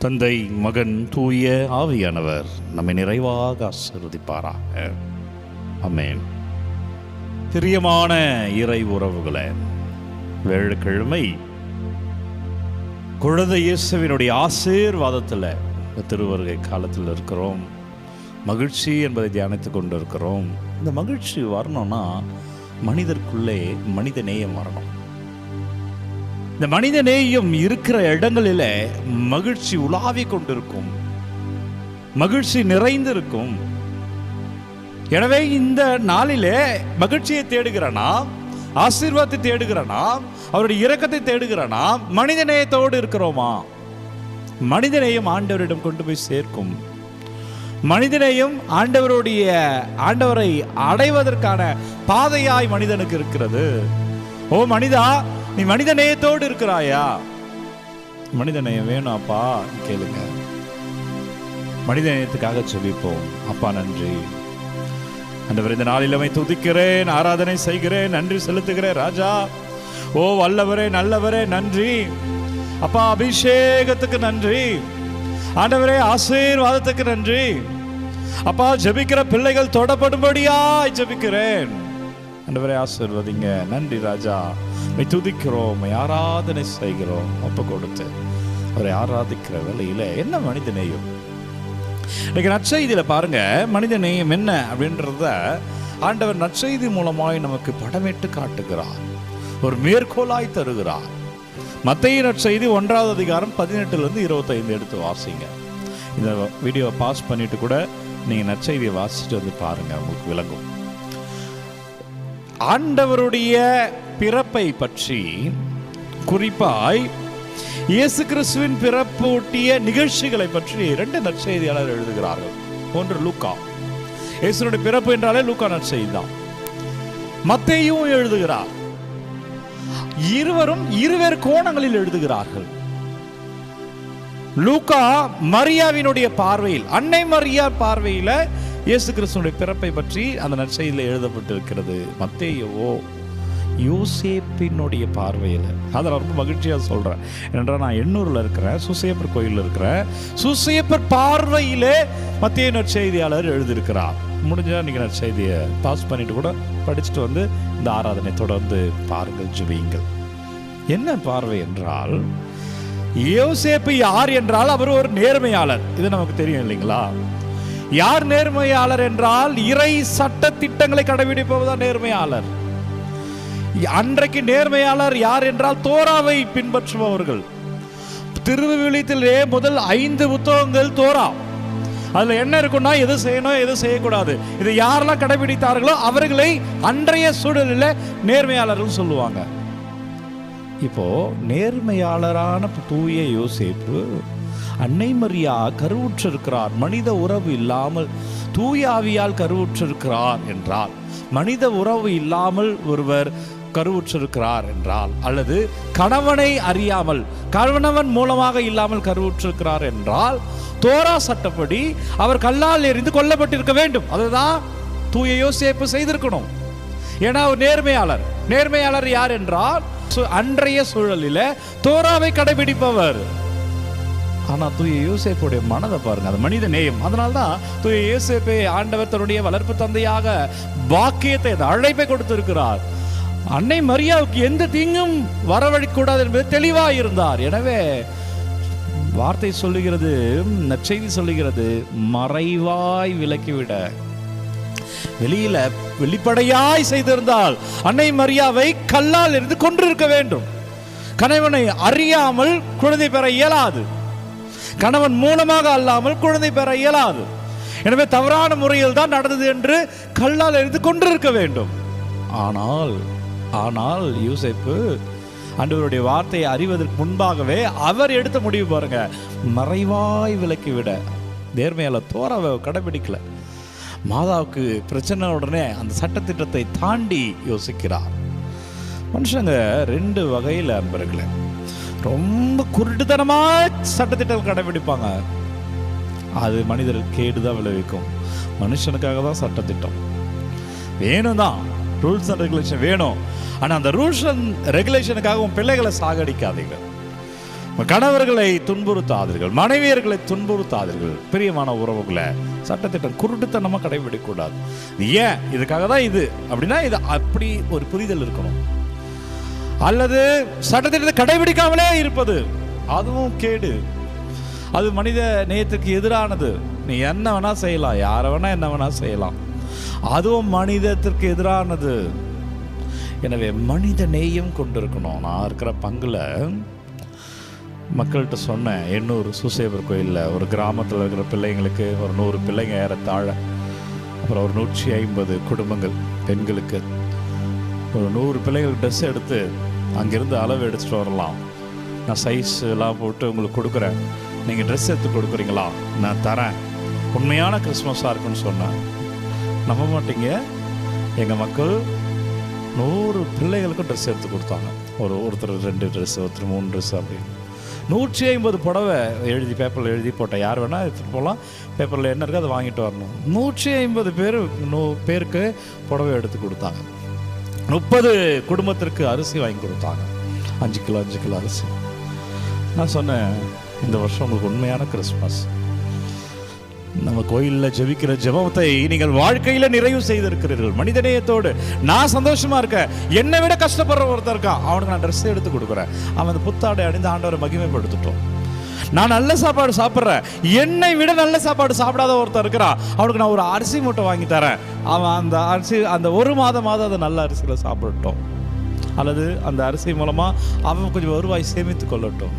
தந்தை, மகன், தூய ஆவியானவர் நம்மை நிறைவாக ஆசீர்வதிப்பாராக. ஆமென். பிரியமான இறை உறவுகளே, வெள்ளிக்கிழமை குழந்தை இயேசுவினுடைய ஆசீர்வாதத்தில் திருவருகை காலத்தில் இருக்கிறோம். மகிழ்ச்சி என்பதை தியானித்துக் கொண்டு இருக்கிறோம். இந்த மகிழ்ச்சி வரணும்னா மனிதருக்குள்ளே மனித நேயம் வரணும். இந்த மனித நேயம் இருக்கிற இடங்களில் மகிழ்ச்சி உலாவிக் கொண்டிருக்கும், மகிழ்ச்சி நிறைந்திருக்கும். எனவே இந்த நாளிலே மகிழ்ச்சியை தேடுகிறனா, ஆசீர்வாதத்தை தேடுகிறனா, அவருடைய இரக்கத்தை தேடுகிறனா, மனித நேயத்தோடு இருக்கிறோமா? மனித நேயம் ஆண்டவரிடம் கொண்டு போய் சேர்க்கும். மனிதனையும் ஆண்டவரை அடைவதற்கான பாதையாய் மனிதனுக்கு இருக்கிறது. ஓ மனிதா, நீ மனித நேயத்தோடு இருக்கிறாயா? மனித நேயம் வேணும் அப்பா, கேளுங்க. மனித நேயத்துக்காக ஜெபிப்போம். அப்பா நன்றி ஆண்டவர், இந்த நாளில் உம்மை துதிக்கிறேன், ஆராதனை செய்கிறேன், நன்றி செலுத்துகிறேன் ராஜா. ஓ வல்லவரே, நல்லவரே, நன்றி அப்பா. அபிஷேகத்துக்கு நன்றி ஆண்டவரே, ஆசீர்வாதத்துக்கு நன்றி அப்பா. ஜெபிக்கிற பிள்ளைகள் தொடப்படும்படியாய் ஜெபிக்கிறேன் ஆண்டவரே, ஆசீர்வதிங்க. நன்றி ராஜா, துதிக்கிறோம், ஆராதனை செய்கிறோம். ஒப்பு கொடுத்து அவரை ஆராதிக்கிற வேளையில என்ன மனித நேயம்? இன்னைக்கு நற்செய்தியில பாருங்க, மனித நேயம் என்ன அப்படின்றத ஆண்டவர் நற்செய்தி மூலமாய் நமக்கு படமிட்டு காட்டுகிறார், ஒரு மேற்கோளாய் தருகிறார். மத்தேயு நற்செய்தி 1வது அதிகாரம் 18 to 25 எடுத்து வாசிங்க. இந்த வீடியோவை பாஸ் பண்ணிட்டு கூட நீங்க நற்செய்தியை வாசிச்சுட்டு வந்து பாருங்க, உங்களுக்கு விளங்கும். ஆண்டவருடைய பிறப்பை பற்றி, குறிப்பாய் இயேசு கிறிஸ்துவின் பிறப்பூட்டிய நிகழ்ச்சிகளை பற்றி 2 நற்செய்தியாளர் எழுதுகிறார்கள். ஒன்று லூக்கா, இயேசுனுடைய பிறப்பு என்றாலே லூக்கா நற்செய்தி தான். மத்தேயும் எழுதுகிறார். இருவரும் இருவேறு கோணங்களில் எழுதுகிறார்கள். லூக்கா மரியாவினுடைய பார்வையில், அன்னை மரியா பார்வையில இயேசு கிறிஸ்துவினுடைய பிறப்பை பற்றி அந்த நற்செய்தியில் எழுதப்பட்டிருக்கிறது. மத்தேயோ யோசேப்பினுடைய பார்வையில். அதை நான் ரொம்ப மகிழ்ச்சியாக சொல்கிறேன். ஏனென்றால் நான் எண்ணூரில் இருக்கிறேன், சூசையப்பர் கோயிலில் இருக்கிறேன். சூசையப்பர் பார்வையிலே மத்தேயு நற்செய்தியாளர் எழுதியிருக்கிறார். முடிஞ்சால் நீங்கள் நற்செய்தியை பாஸ் பண்ணிட்டு கூட படிச்சுட்டு வந்து இந்த ஆராதனை தொடர்ந்து பாருங்கள், ஜெபியுங்கள். என்ன பார்வை என்றால், யோசேப்பு யார் என்றால் அவர் ஒரு நேர்மையாளர். இது நமக்கு தெரியும் இல்லைங்களா? யார் நேர்மையாளர் என்றால் இறை சட்ட திட்டங்களை கடைபிடிப்பவர்தான் நேர்மையாளர். அன்றைக்கு நேர்மையாளர் யார் என்றால் தோராவை பின்பற்றுபவர்கள். திருவிவிலியத்திலே முதல் 5 புத்தகங்கள் தோரா. அதுல என்ன இருக்குன்னா, எது செய்யணும், எது செய்யக்கூடாது, இதை யாரெல்லாம் கடைபிடித்தார்களோ அவர்களை அன்றைய சூழலில் நேர்மையாளர்கள் சொல்லுவாங்க. இப்போ நேர்மையாளரான தூய யோசேப்பு, அன்னை மரியா கருவுற்றிருக்கிறார், மனித உறவு இல்லாமல் தூய ஆவியால் கருவுற்றிருக்கிறார் என்றால், மனித உறவு இல்லாமல் ஒருவர் கருவுற்றிருக்கிறார் என்றால், அல்லது கணவனை அறியாமல், கணவன் மூலமாக இல்லாமல் கருவுற்றிருக்கிறார் என்றால், தோரா சட்டப்படி அவர் கல்லால் எறிந்து கொல்லப்பட்டிருக்க வேண்டும். அதுதான் தூய யோசேப்பு செய்திருக்கணும். ஏன்னா அவர் நேர்மையாளர். நேர்மையாளர் யார் என்றால் அன்றைய சூழலில் தோராவை கடைபிடிப்பவர். ஆனா தூய யோசேப்புடைய மனதை பாருங்க, அது மனித நேயம். அதனால்தான் தூய யோசேப்பை ஆண்டவர் தன்னுடைய வளர்ப்பு தந்தையாக வாக்கியத்தை, அழைப்பை கொடுத்திருக்கிறார். அன்னை மரியாவுக்கு எந்த தீங்கும் வரவழைக்கூடாது என்பது தெளிவாக இருந்தார். எனவே வார்த்தை சொல்லுகிறது, நற்செய்தி சொல்லுகிறது, மறைவாய் விலக்கிவிட, வெளியில வெளிப்படையாய் செய்திருந்தால் அன்னை மரியாவை கல்லால் இருந்து கொன்றிருக்க வேண்டும். கணவனை அறியாமல் குழந்தை பெற இயலாது, கணவன் மூலமாக அல்லாமல் குழந்தை பெற இயலாது. எனவே தவறான முறையில் தான் நடந்தது என்று கல்லால் இருந்து கொண்டிருக்க வேண்டும். ஆனால் யோசேப்பு ஆண்டவருடைய வார்த்தையை அறிவதற்கு முன்பாகவே அவர் எடுத்த முடிவு பாருங்க, மறைவாய் விலக்கிவிட. நேர்மையாளர் தோராவை கடைபிடிக்கல. மாதாவுக்கு பிரச்சனை உடனே அந்த சட்டத்திட்டத்தை தாண்டி யோசிக்கிறார். மனுஷங்க 2 வகையில் அன்பர்களே, ரொம்ப குருட்டுத்தனமா சட்டத்திட்டம் கடைபிடிப்பாங்க. அது மனிதருக்கு கேடுதான் விளைவிக்கும். மனுஷனுக்காக தான் சட்டத்திட்டம் வேணும் தான், ரூல்ஸ் அண்ட் ரெகுலேஷன் வேணும். ஆனால் அந்த ரூல்ஸ் அண்ட் ரெகுலேஷனுக்காக உன் பிள்ளைகளை சாகடிக்காதீங்க. கணவர்களை துன்புறுத்தாதீர்கள், மனைவியர்களை துன்புறுத்தாதீர்கள். பிரியமான உறவுகளை சட்டத்திட்டம் குருட்டுத்தனமா கடைபிடிக்கக்கூடாது. ஏன் இதுக்காக தான் இது அப்படின்னா இது அப்படி ஒரு புரிதல் இருக்கணும். அல்லது சட்டத்திட்டத்தை கடைபிடிக்காமலே இருப்பது அதுவும் கேடு. அது மனித நேயத்துக்கு எதிரானது. நீ என்ன வேணா செய்யலாம், யாரை வேணா என்ன வேணா செய்யலாம், அதுவும் மனிதத்திற்கு எதிரானது. எனவே மனித நேயம் கொண்டிருக்கணும். நான் இருக்கிற பங்குல மக்கள்கிட்ட சொன்னேன், எண்ணூர் சூசேபர் கோயிலில் ஒரு கிராமத்தில் இருக்கிற பிள்ளைங்களுக்கு ஒரு 100 பிள்ளைங்க ஏறத்தாழ, அப்புறம் ஒரு 150 குடும்பங்கள் பெண்களுக்கு ஒரு 100 பிள்ளைகள் ட்ரெஸ் எடுத்து அங்கேருந்து அளவு எடுத்துகிட்டு வரலாம். நான் சைஸ் எல்லாம் போட்டு உங்களுக்கு கொடுக்குறேன், நீங்கள் ட்ரெஸ் எடுத்து கொடுக்குறீங்களா, நான் தரேன், உண்மையான கிறிஸ்மஸாக இருக்குன்னு சொன்னேன். நம்ப மாட்டீங்க, எங்கள் மக்கள் 100 பிள்ளைகளுக்கும் ட்ரெஸ் எடுத்து கொடுத்தாங்க. ஒருத்தர் 2 ட்ரெஸ், ஒருத்தர் 3 ட்ரெஸ் அப்படின்னு 150 புடவை எழுதி பேப்பரில் எழுதி போட்டேன். யார் வேணால் எடுத்துகிட்டு போகலாம், பேப்பரில் என்ன இருக்கோ அதை வாங்கிட்டு வரணும். 150 பேருக்கு புடவை எடுத்து கொடுத்தாங்க. 30 குடும்பத்திற்கு அரிசி வாங்கி கொடுத்தாங்க, 5 கிலோ அரிசி. நான் சொன்னேன், இந்த வருஷம் உங்களுக்கு உண்மையான கிறிஸ்மஸ். நம்ம கோயிலில் ஜெபிக்கிற ஜெபத்தை நீங்கள் வாழ்க்கையில் நிறைவு செய்திருக்கிறீர்கள் மனிதநேயத்தோடு. நான் சந்தோஷமா இருக்கேன். என்னை விட கஷ்டப்படுற ஒருத்தர் இருக்கான், அவனுக்கு நான் ட்ரெஸ் எடுத்து கொடுக்குறேன். அவன் அந்த புத்தாடை அணிந்து ஆண்டவரை மகிமைப்படுத்திட்டோம். நான் நல்ல சாப்பாடு சாப்பிட்றேன், என்னை விட நல்ல சாப்பாடு சாப்பிடாத ஒருத்தர் இருக்கிறான், அவனுக்கு நான் ஒரு அரிசி மூட்டை வாங்கி தரேன். அவன் அந்த அரிசி அந்த 1 மாதமாவது அதை நல்ல அரிசியில் சாப்பிடட்டும், அல்லது அந்த அரிசி மூலமாக அவன் கொஞ்சம் வருவாய் சேமித்து கொள்ளட்டும்.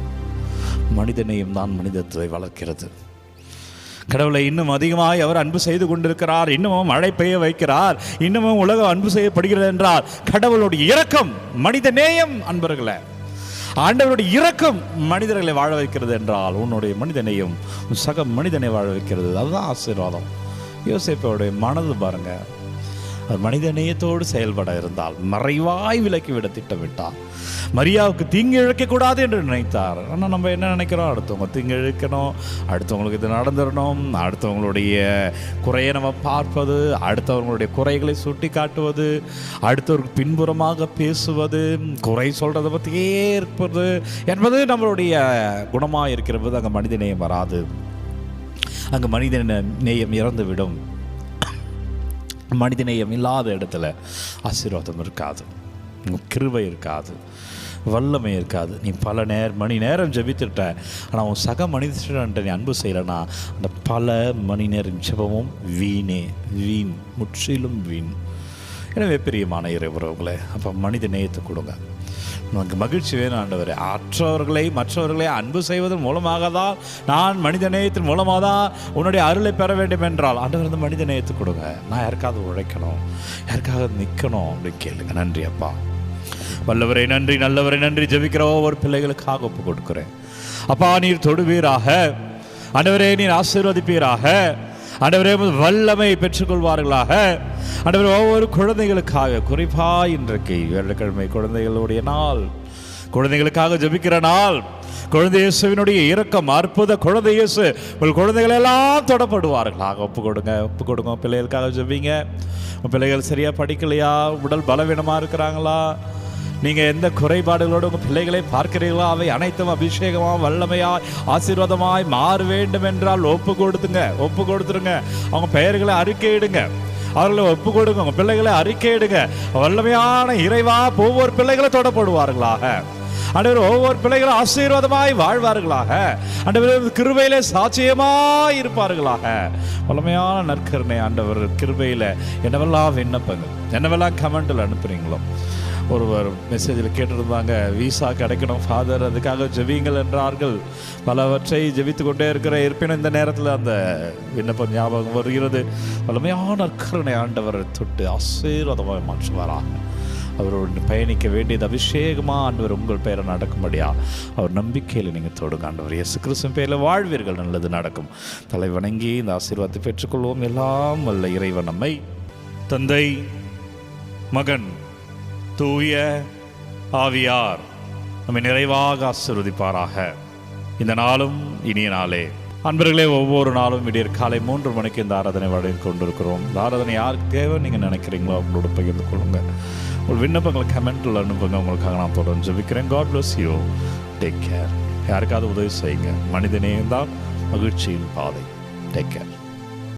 மனிதநேயம் தான் மனிதத்தை வளர்க்கிறது. கடவுளை இன்னும் அதிகமாய் அவர் அன்பு செய்து கொண்டிருக்கிறார். இன்னமும் மழை பெய்ய வைக்கிறார். இன்னமும் உலகம் அன்பு செய்யப்படுகிறது என்றால் கடவுளுடைய இரக்கம் மனித நேயம். அன்பர்களே, ஆண்டவருடைய இரக்கம் மனிதர்களை வாழ வைக்கிறது என்றால் உன்னுடைய மனித நேயம் சக மனிதனை வாழ வைக்கிறது. அதுதான் ஆசீர்வாதம். யோசேப்போடைய மனது பாருங்க, அவர் மனித நேயத்தோடு செயல்பட இருந்தால் மறைவாய் விலக்கிவிட திட்டமிட்டார். மரியாவுக்கு தீங்கு இழைக்கக்கூடாது என்று நினைத்தார். ஆனால் நம்ம என்ன நினைக்கிறோம், அடுத்தவங்க தீங்கு இழைக்கணும், அடுத்தவங்களுக்கு இது நடந்துடணும், அடுத்தவங்களுடைய குறையை நம்ம பார்ப்பது, அடுத்தவங்களுடைய குறைகளை சுட்டி காட்டுவது, அடுத்தவருக்கு பின்புறமாக பேசுவது, குறை சொல்கிறத பற்றியே இருப்பது என்பது நம்மளுடைய குணமாக இருக்கிறது. அங்கே மனித நேயம் வராது, அங்கே மனித நேயம் இறந்துவிடும். மனிதநேயம் இல்லாத இடத்துல ஆசீர்வாதம் இருக்காது, கிருபை இருக்காது, வல்லமை இருக்காது. நீ பல மணி நேரம் ஜெபித்துட்ட, ஆனால் உன் சக மனிதன்ட்ட நீ அன்பு செய்யலைன்னா அந்த பல மணி நேரம் ஜெபமும் வீண், முற்றிலும் வீண். எனவே பிரியமான இறைவர்களே, அப்போ மனித நேயத்தை கொடுங்க. நமக்கு மகிழ்ச்சி வேணும் ஆண்டவரே. மற்றவர்களை அன்பு செய்வதன் மூலமாக தான், நான் மனித நேயத்தின் மூலமாக தான் உன்னுடைய அருளை பெற வேண்டும் என்றால் ஆண்டவர் இந்த மனித நேயத்தை கொடுங்க. நான் யாருக்காவது உழைக்கணும், யாருக்காவது நிற்கணும் அப்படின்னு கேளுங்க. நன்றி அப்பா, வல்லவரை நன்றி, நல்லவரை நன்றி. ஜெபிக்கிற ஒவ்வொரு பிள்ளைகளுக்காக ஒப்பு கொடுக்குறேன் அப்பா. நீர் தொடுவீராக ஆண்டவரே, நீர் ஆசீர்வதிப்பீராக ஆண்டவரே, வல்லமை பெற்றுக்கொள்வார்களாக ஆண்டவரே. ஒவ்வொரு குழந்தைகளுக்காக, குறிப்பாக இன்றைக்கு வெள்ளிக்கிழமை குழந்தைகளுடைய நாள், குழந்தைகளுக்காக ஜெபிக்கிற நாள். குழந்தை இயேசுவினுடைய இரக்கம், அற்புத குழந்தை இயேசு உங்கள் குழந்தைகள் எல்லாம் தொடப்படுவார்களாக. ஒப்பு கொடுங்க. பிள்ளைகளுக்காக ஜெபிங்க. உங்கள் பிள்ளைகள் சரியாக படிக்கலையா, உடல் பலவீனமாக இருக்கிறாங்களா, நீங்கள் எந்த குறைபாடுகளோடு உங்கள் பிள்ளைகளை பார்க்கிறீர்களோ அவை அனைத்தும் அபிஷேகமாக, வல்லமையாய், ஆசீர்வாதமாய் மாற வேண்டும் என்றால் ஒப்பு கொடுத்துருங்க. அவங்க பெயர்களை அறிக்கையிடுங்க, அவர்களை ஒப்பு கொடுங்க. உங்கள் பிள்ளைகளை அறிக்கையிடுங்க. வல்லமையான இறைவா ஒவ்வொரு பிள்ளைகளை தொடப்படுவார்களாக ஆண்டவர். ஒவ்வொரு பிள்ளைகளும் ஆசீர்வாதமாய் வாழ்வார்களாக ஆண்டவர். கிருபையிலே சாட்சியமாய் இருப்பார்களாக. வல்லமையான நற்கருணை ஆண்டவர். கிருபையில் என்னவெல்லாம் விண்ணப்பங்கள், என்னவெல்லாம் கமெண்டில் அனுப்புறீங்களோ. ஒருவர் மெசேஜில் கேட்டிருந்தாங்க, விசா கிடைக்கணும் ஃபாதர், அதுக்காக ஜெபிங்கள் என்றார்கள். பலவற்றை ஜெபித்து கொண்டே இருப்பினும் இந்த நேரத்தில் அந்த விண்ணப்பம் ஞாபகம் வருகிறது. வல்லமையான நற்கருணை ஆண்டவர் தொட்டு ஆசீர்வாதமாக மாற்றுவாராக. அவரோடு பயணிக்க வேண்டியது அபிஷேகமாக ஆண்டவர் உங்கள் பெயரை நடக்கும்படியா அவர் நம்பிக்கையில் நீங்கள் தொடுங்க ஆண்டவர். இயேசு கிறிஸ்துவின் பெயரில் வாழ்வீர்கள், நல்லது நடக்கும். தலை வணங்கி இந்த ஆசீர்வாதத்தை பெற்றுக்கொள்வோம். எல்லாம் வல்ல இறைவன் நம்மை தந்தை, மகன், தூய ஆவியார் நம்மை நிறைவாக ஆசீர்வதிப்பாராக. இந்த நாளும் இனிய நாளே. அன்பர்களே, ஒவ்வொரு நாளும் விடியற் காலை 3 மணிக்கு இந்த ஆராதனை வழங்கி கொண்டிருக்கிறோம். இந்த ஆராதனை யாருக்கு தேவை நீங்கள் நினைக்கிறீங்களோ அவங்களோட பகிர்ந்து கொள்ளுங்க. உங்கள் விண்ணப்பங்களை கமெண்ட்டில் அனுப்புங்க. உங்களுக்காக நான் தொடர்ந்து ஜெபிக்கிறேன். God bless you. Take care. யாருக்காவது உதவி செய்யுங்க. மனிதநேயம் தான் மகிழ்ச்சியின் பாதை. Take care.